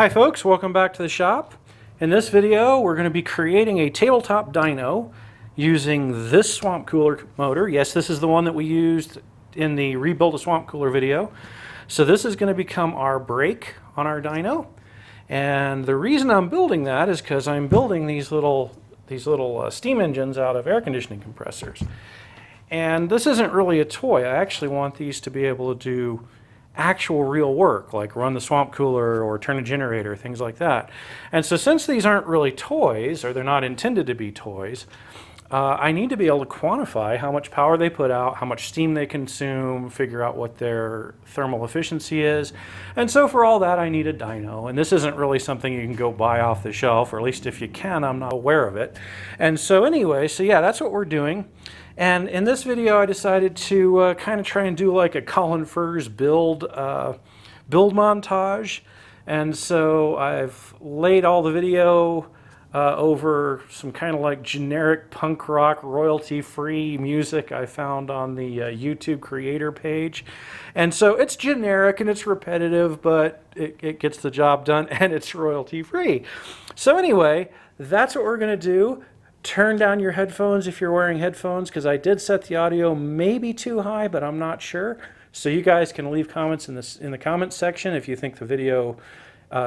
Hi folks, welcome back to the shop. In this video we're going to be creating a tabletop dyno using this swamp cooler motor. Yes, this is the one that we used in the rebuild a swamp cooler video. So this is going to become our brake on our dyno. And the reason I'm building that is because I'm building these little steam engines out of air conditioning compressors. And this isn't really a toy. I actually want these to be able to do actual real work, like run the swamp cooler or turn a generator, things like that. And so since these aren't really toys, or they're not intended to be toys, I need to be able to quantify how much power they put out, how much steam they consume, figure out what their thermal efficiency is. And so for all that I need a dyno. And this isn't really something you can go buy off the shelf, or at least if you can, I'm not aware of it. And so anyway, so yeah, that's what we're doing. And in this video, I decided to kind of try and do like a Colin Furze build montage. And so I've laid all the video over some kind of like generic punk rock royalty-free music I found on the YouTube creator page. And so it's generic and it's repetitive, but it gets the job done and it's royalty-free. So anyway, that's what we're going to do. Turn down your headphones if you're wearing headphones, because I did set the audio maybe too high, but I'm not sure. So you guys can leave comments in the comments section if you think the video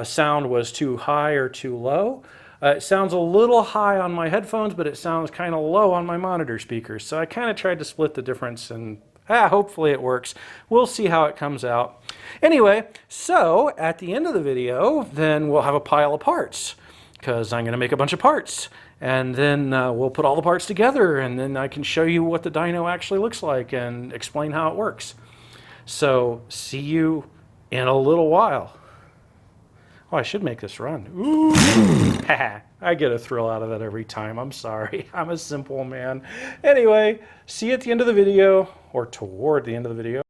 sound was too high or too low. It sounds a little high on my headphones, but it sounds kind of low on my monitor speakers. So I kind of tried to split the difference, and hopefully it works. We'll see how it comes out. Anyway, so at the end of the video, then we'll have a pile of parts, because I'm going to make a bunch of parts. And then we'll put all the parts together, and then I can show you what the dyno actually looks like and explain how it works. So see you in a little while. Oh, I should make this run. Ooh. I get a thrill out of that every time. I'm sorry. I'm a simple man. Anyway, see you at the end of the video, or toward the end of the video.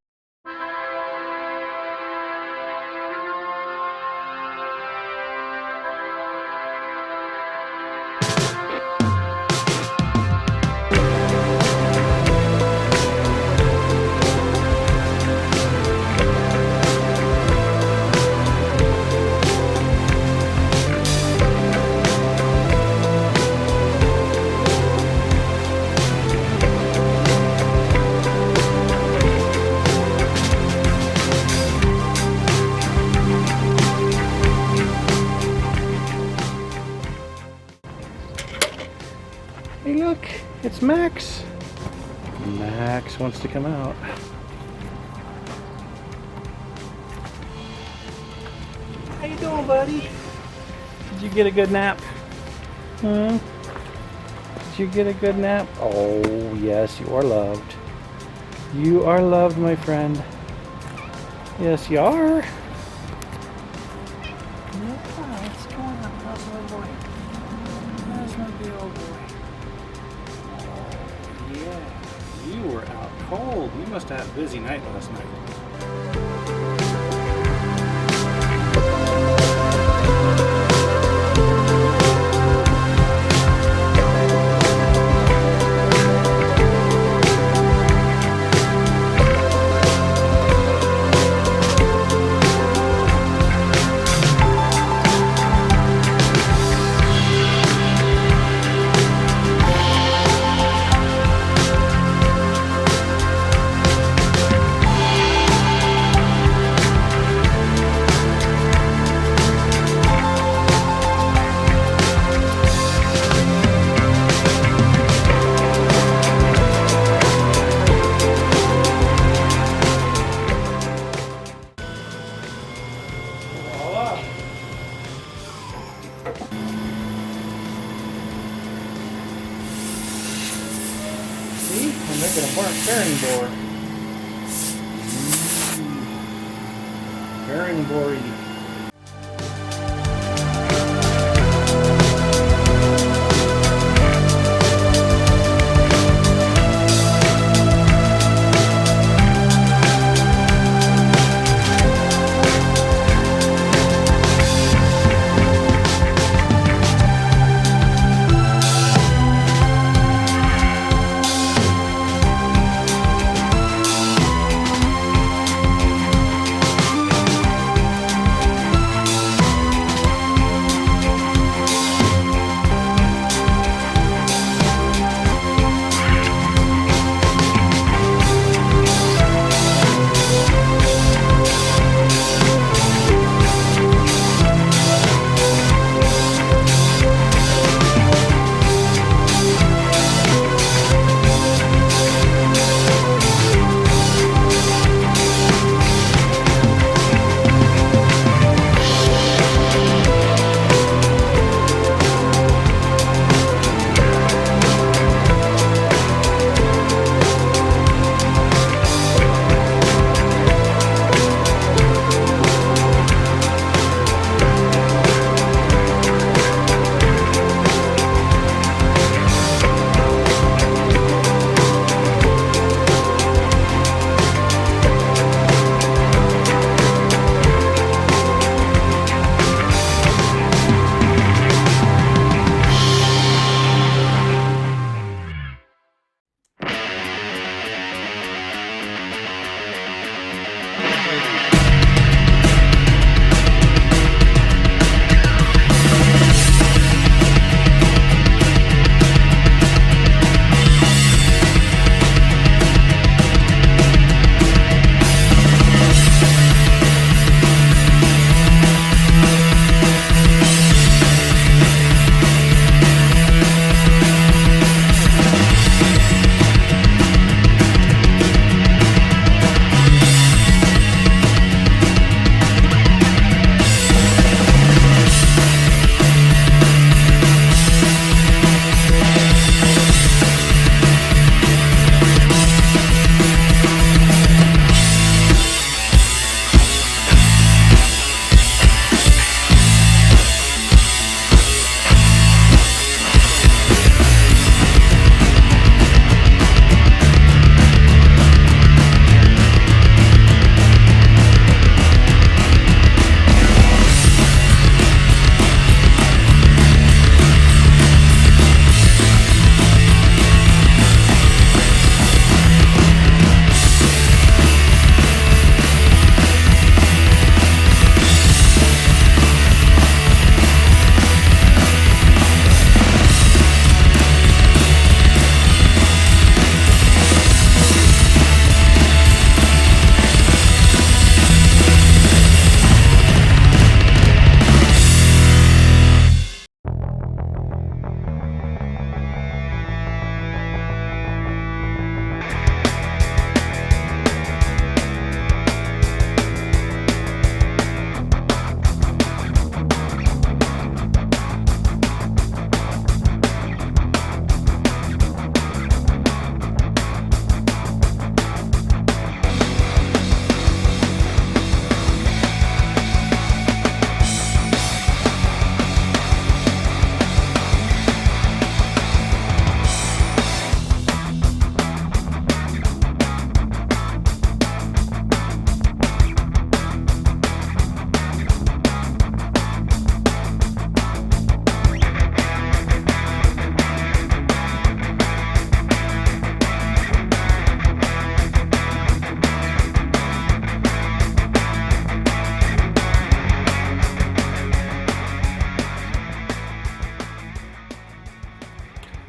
Hey look, it's Max. Max wants to come out. How you doing, buddy? Did you get a good nap? Did you get a good nap? Oh yes, you are loved. You are loved, my friend. Yes, you are. What's going on? How's my boy? How's my big old boy? Yeah, you were out cold. You must have had a busy night last night. See? I'm making a burnt bearing bore. Bearing bore.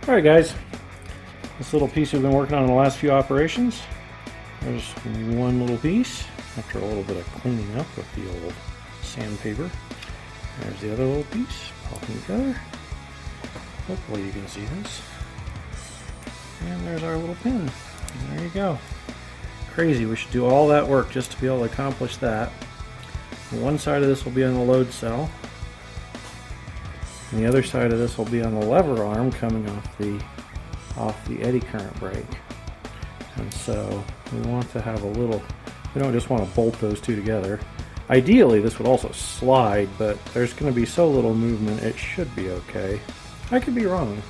All right, guys, this little piece we've been working on in the last few operations. There's one little piece after a little bit of cleaning up with the old sandpaper. There's the other little piece, popping together. Hopefully you can see this. And there's our little pin. And there you go. Crazy, we should do all that work just to be able to accomplish that. One side of this will be on the load cell. And the other side of this will be on the lever arm coming off the eddy current brake. And so we want to have a little, we don't just want to bolt those two together. Ideally this would also slide, but there's going to be so little movement it should be okay. I could be wrong.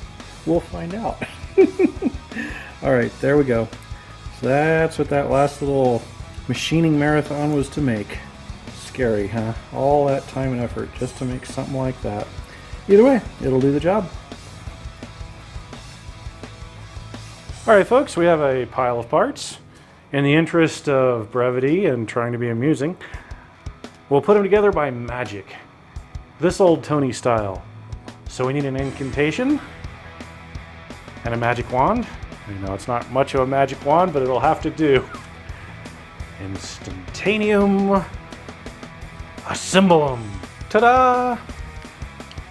We'll find out. Alright, there we go. So that's what that last little machining marathon was to make. Scary, huh? All that time and effort just to make something like that. Either way, it'll do the job. Alright folks, we have a pile of parts. In the interest of brevity and trying to be amusing, we'll put them together by magic. This old Tony style. So we need an incantation and a magic wand. You know, it's not much of a magic wand, but it'll have to do. Instantaneum Assemblum. Ta-da!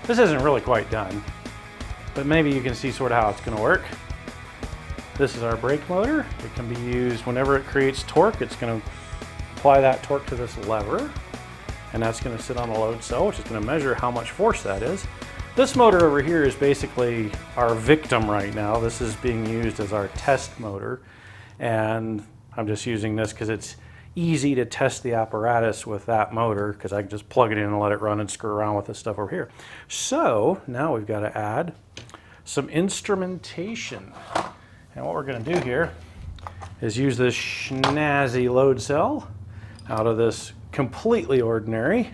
This isn't really quite done, but maybe you can see sort of how it's going to work. This is our brake motor. It can be used whenever it creates torque. It's going to apply that torque to this lever, and that's going to sit on the load cell, which is going to measure how much force that is. This motor over here is basically our victim right now. This is being used as our test motor, and I'm just using this because it's easy to test the apparatus with that motor, because I can just plug it in and let it run and screw around with this stuff over here. So now we've got to add some instrumentation. And what we're going to do here is use this snazzy load cell out of this completely ordinary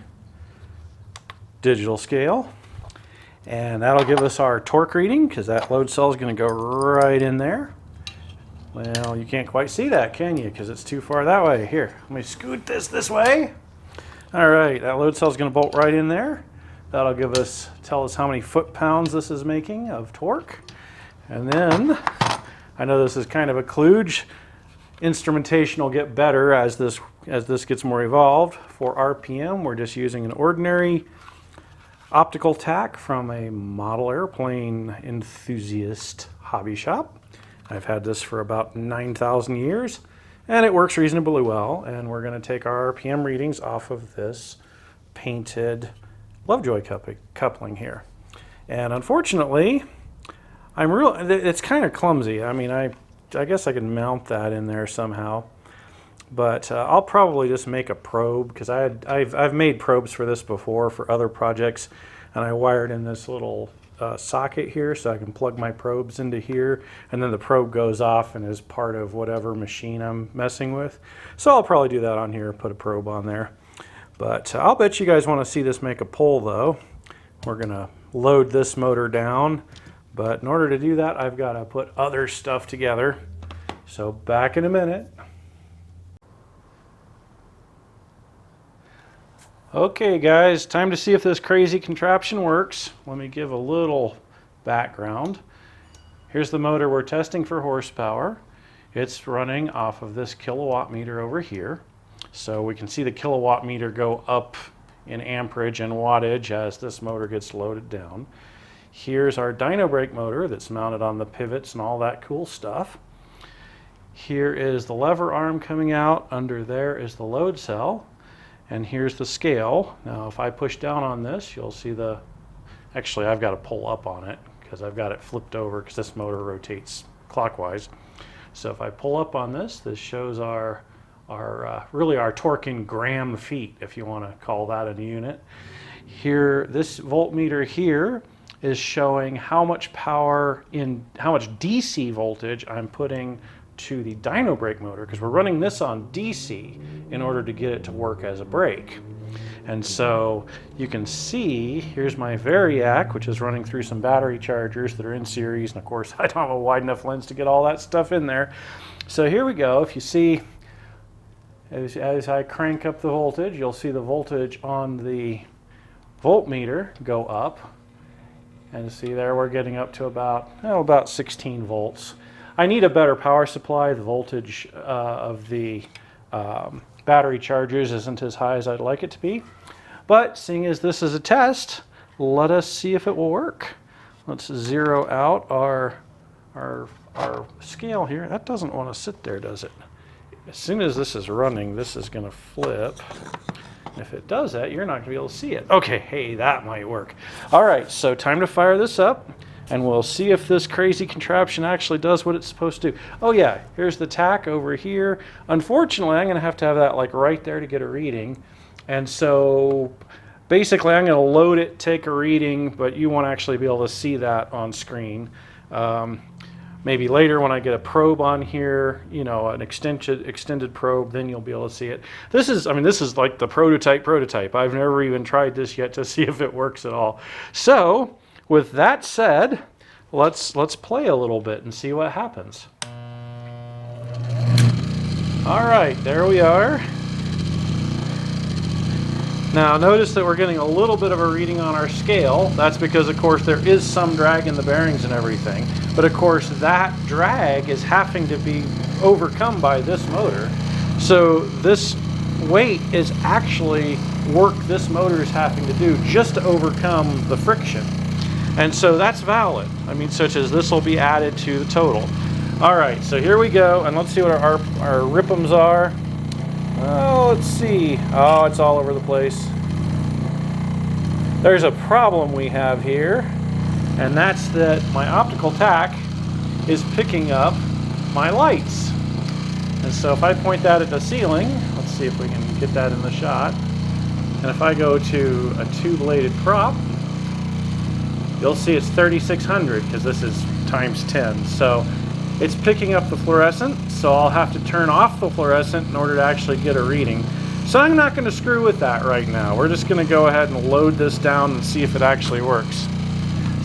digital scale. And that'll give us our torque reading, because that load cell is going to go right in there. Well, you can't quite see that, can you? Because it's too far that way. Here, let me scoot this way. All right, that load cell is going to bolt right in there. That'll tell us how many foot-pounds this is making of torque. And then, I know this is kind of a kludge. Instrumentation will get better as this gets more evolved. For RPM, we're just using an ordinary optical tack from a model airplane enthusiast hobby shop. I've had this for about 9,000 years, and it works reasonably well. And we're going to take our RPM readings off of this painted Lovejoy coupling here. And unfortunately, it's kind of clumsy. I mean, I guess I can mount that in there somehow, but I'll probably just make a probe, because I've made probes for this before for other projects, and I wired in this little socket here so I can plug my probes into here, and then the probe goes off and is part of whatever machine I'm messing with. So I'll probably do that on here, put a probe on there. But I'll bet you guys want to see this make a pull though. We're going to load this motor down, but in order to do that I've got to put other stuff together. So back in a minute. Okay guys, time to see if this crazy contraption works. Let me give a little background. Here's the motor we're testing for horsepower. It's running off of this kilowatt meter over here. So we can see the kilowatt meter go up in amperage and wattage as this motor gets loaded down. Here's our dyno brake motor that's mounted on the pivots and all that cool stuff. Here is the lever arm coming out. Under there is the load cell. And here's the scale. Now if I push down on this, you'll see actually I've got to pull up on it because I've got it flipped over because this motor rotates clockwise. So if I pull up on this, this shows really our torque in gram feet, if you want to call that a unit. Here, this voltmeter here is showing how much power how much DC voltage I'm putting to the dyno brake motor, because we're running this on DC in order to get it to work as a brake. And so you can see, here's my Variac, which is running through some battery chargers that are in series, and of course I don't have a wide enough lens to get all that stuff in there. So here we go. If you see, as I crank up the voltage, you'll see the voltage on the voltmeter go up. And see there, we're getting up to about 16 volts. I need a better power supply. The voltage of the battery chargers isn't as high as I'd like it to be. But seeing as this is a test, let us see if it will work. Let's zero out our scale here. That doesn't want to sit there, does it? As soon as this is running, this is going to flip. If it does that, you're not going to be able to see it. Okay, hey, that might work. All right, so time to fire this up, and we'll see if this crazy contraption actually does what it's supposed to do. Oh yeah, here's the tach over here. Unfortunately, I'm going to have that like right there to get a reading. And so basically, I'm going to load it, take a reading, but you won't actually be able to see that on screen. Maybe later when I get a probe on here, you know, an extended probe, then you'll be able to see it. This is like the prototype. I've never even tried this yet to see if it works at all. So, with that said, let's play a little bit and see what happens. All right, there we are. Now notice that we're getting a little bit of a reading on our scale. That's because, of course, there is some drag in the bearings and everything. But of course, that drag is having to be overcome by this motor. So this weight is actually work this motor is having to do just to overcome the friction. And so that's valid. I mean, such as this will be added to the total. All right, so here we go. And let's see what our RPMs are. Oh, let's see. Oh, it's all over the place. There's a problem we have here, and that's that my optical tach is picking up my lights. And so if I point that at the ceiling, let's see if we can get that in the shot. And if I go to a two-bladed prop, you'll see it's 3600 because this is times 10. So it's picking up the fluorescent, so I'll have to turn off the fluorescent in order to actually get a reading. So I'm not going to screw with that right now. We're just going to go ahead and load this down and see if it actually works.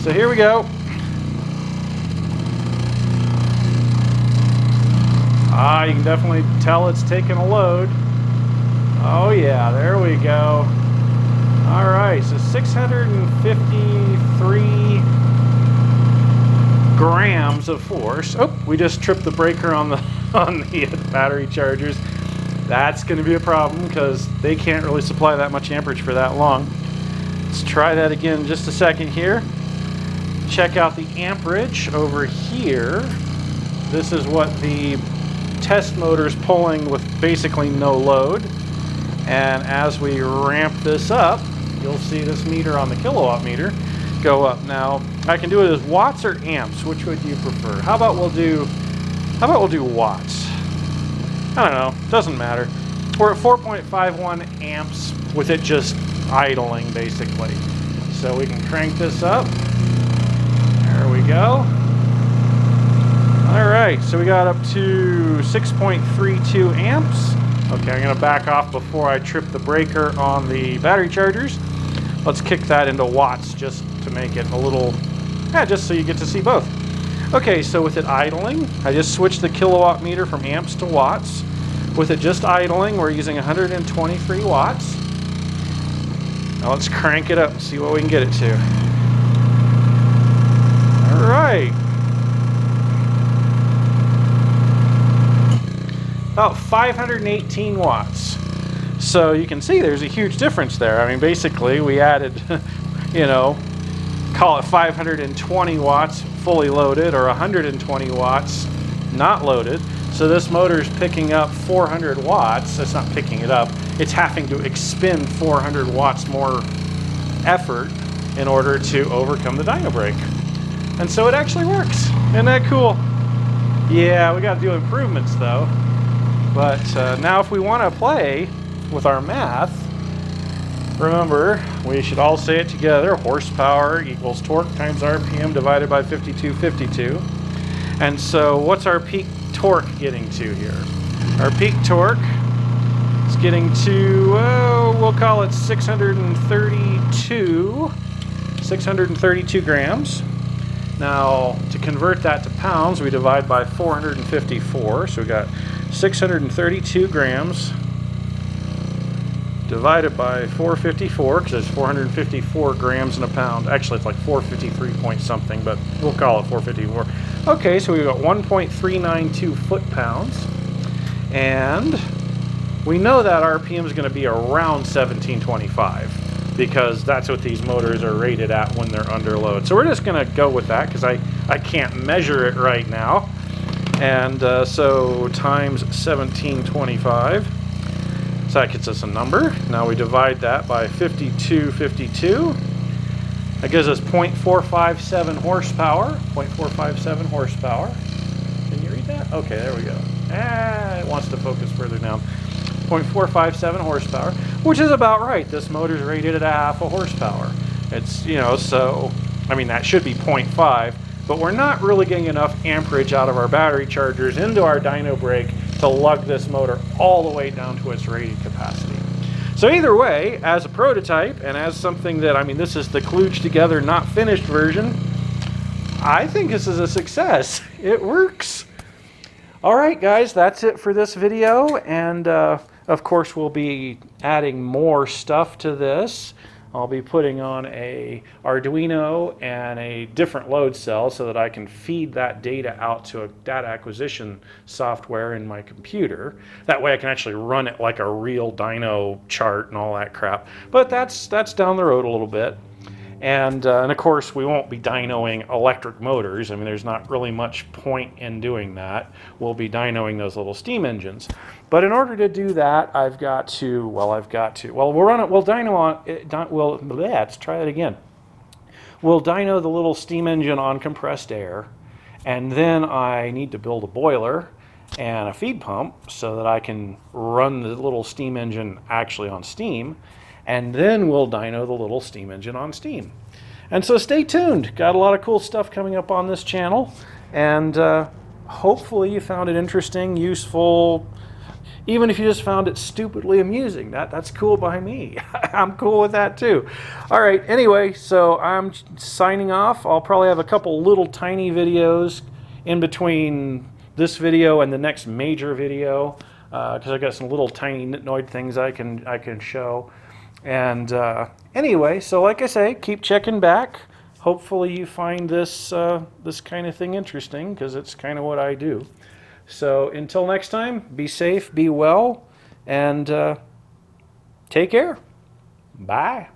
So here we go. You can definitely tell it's taking a load. Oh yeah, there we go. All right, so 653 grams of force. Oh, we just tripped the breaker on the battery chargers. That's going to be a problem because they can't really supply that much amperage for that long. Let's try that again in just a second here. Check out the amperage over here. This is what the test motor is pulling with basically no load. And as we ramp this up, you'll see this meter on the kilowatt meter go up. Now, I can do it as watts or amps. Which would you prefer? How about we'll do watts? I don't know. Doesn't matter. We're at 4.51 amps with it just idling, basically. So we can crank this up. There we go. All right, so we got up to 6.32 amps. Okay, I'm going to back off before I trip the breaker on the battery chargers. Let's kick that into watts just to make it a little, just so you get to see both. Okay, so with it idling, I just switched the kilowatt meter from amps to watts. With it just idling, we're using 123 watts. Now let's crank it up and see what we can get it to. All right. About 518 watts. So you can see there's a huge difference there. I mean, basically we added, call it 520 watts fully loaded or 120 watts not loaded. So this motor is picking up 400 watts. It's not picking it up. It's having to expend 400 watts more effort in order to overcome the dyno brake. And so it actually works. Isn't that cool? Yeah, we got to do improvements though. But now if we want to play with our math, remember, we should all say it together. Horsepower equals torque times RPM divided by 5252. And so what's our peak torque getting to here? Our peak torque is getting to, we'll call it 632 grams. Now, to convert that to pounds, we divide by 454. So we got 632 grams divided by 454, because it's 454 grams in a pound. Actually, it's like 453 point something, but we'll call it 454. Okay, so we've got 1.392 foot-pounds. And we know that RPM is going to be around 1725 because that's what these motors are rated at when they're under load. So we're just going to go with that because I can't measure it right now. And so times 1725. So that gets us a number. Now we divide that by 5252. That gives us 0.457 horsepower. 0.457 horsepower. Can you read that? Okay, there we go. It wants to focus further down. 0.457 horsepower, which is about right. This motor's rated at a half a horsepower. It's, you know, so, I mean, that should be 0.5, but we're not really getting enough amperage out of our battery chargers into our dyno brake to lug this motor all the way down to its rated capacity. So either way, as a prototype and as something that, I mean, this is the kludged together, not finished version, I think this is a success. It works. All right, guys, that's it for this video. And of course, we'll be adding more stuff to this. I'll be putting on a Arduino and a different load cell so that I can feed that data out to a data acquisition software in my computer. That way I can actually run it like a real dyno chart and all that crap. But that's down the road a little bit. And of course, we won't be dynoing electric motors. I mean, there's not really much point in doing that. We'll be dynoing those little steam engines. But in order to do that, we'll dyno on, let's try it again. We'll dyno the little steam engine on compressed air, and then I need to build a boiler and a feed pump so that I can run the little steam engine actually on steam. And then we'll dyno the little steam engine on steam. And so stay tuned. Got a lot of cool stuff coming up on this channel. And hopefully you found it interesting, useful, even if you just found it stupidly amusing. That's cool by me. I'm cool with that too. All right, anyway, so I'm signing off. I'll probably have a couple little tiny videos in between this video and the next major video because I've got some little tiny nitnoid things I can show. And anyway, so like I say, keep checking back. Hopefully you find this this kind of thing interesting because it's kind of what I do. So until next time, be safe, be well, and take care. Bye.